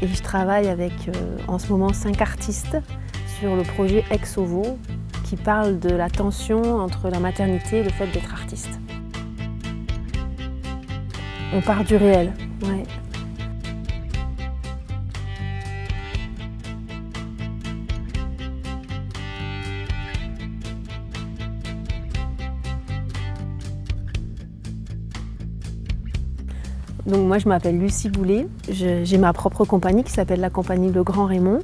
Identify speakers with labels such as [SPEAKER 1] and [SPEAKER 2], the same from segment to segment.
[SPEAKER 1] Et je travaille avec en ce moment 5 artistes sur le projet Ex Ovo qui parle de la tension entre la maternité et le fait d'être artiste. On part du réel, ouais. Donc moi je m'appelle Lucie Boulet, j'ai ma propre compagnie qui s'appelle la compagnie Le Grand Raymond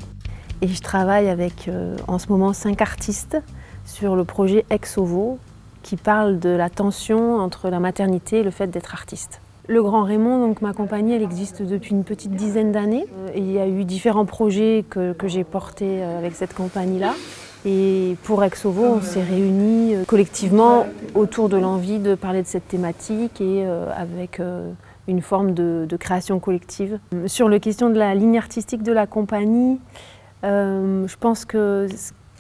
[SPEAKER 1] et je travaille avec en ce moment 5 artistes sur le projet Ex Ovo qui parle de la tension entre la maternité et le fait d'être artiste. Le Grand Raymond, donc ma compagnie, elle existe depuis une petite dizaine d'années et il y a eu différents projets que j'ai portés avec cette compagnie-là. Et pour Ex Ovo, on s'est réunis collectivement autour de l'envie de parler de cette thématique et avec une forme de création collective. Sur la question de la ligne artistique de la compagnie, je pense que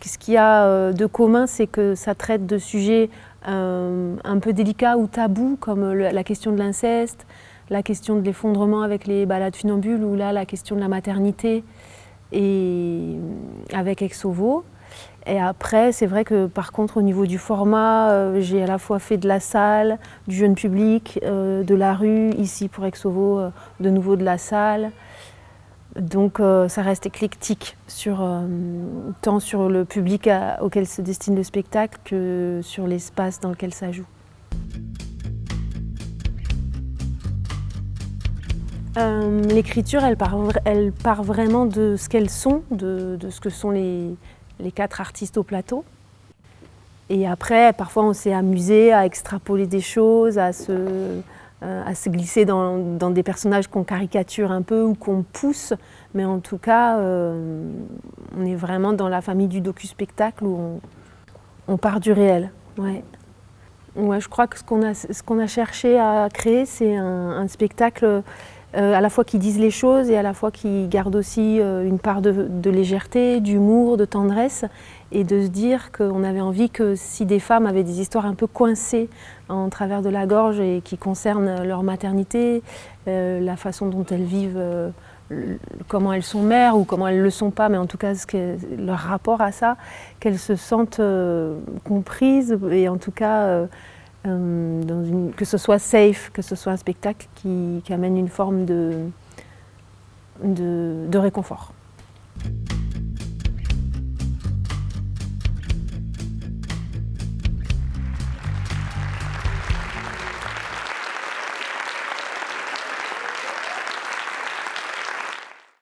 [SPEAKER 1] ce qu'il y a de commun, c'est que ça traite de sujets un peu délicats ou tabous, comme la question de l'inceste, la question de l'effondrement avec les balades funambules, ou là la question de la maternité et avec Ex Ovo. Et après, c'est vrai que par contre, au niveau du format, j'ai à la fois fait de la salle, du jeune public, de la rue, ici pour Ex Ovo, de nouveau de la salle. Donc ça reste éclectique, tant sur le public auquel se destine le spectacle que sur l'espace dans lequel ça joue. L'écriture, elle part vraiment de ce qu'elles sont, de ce que sont les 4 artistes au plateau. Et après, parfois on s'est amusé à extrapoler des choses, à se glisser dans des personnages qu'on caricature un peu ou qu'on pousse. Mais en tout cas, on est vraiment dans la famille du docu-spectacle où on part du réel. Ouais. Ouais, je crois que ce qu'on a cherché à créer, c'est un spectacle à la fois qui dise les choses et à la fois qui garde aussi une part de légèreté, d'humour, de tendresse, et de se dire qu'on avait envie que si des femmes avaient des histoires un peu coincées en travers de la gorge et qui concernent leur maternité, la façon dont elles vivent, comment elles sont mères ou comment elles ne le sont pas, mais en tout cas leur rapport à ça, qu'elles se sentent comprises et en tout cas que ce soit safe, que ce soit un spectacle qui amène une forme de réconfort.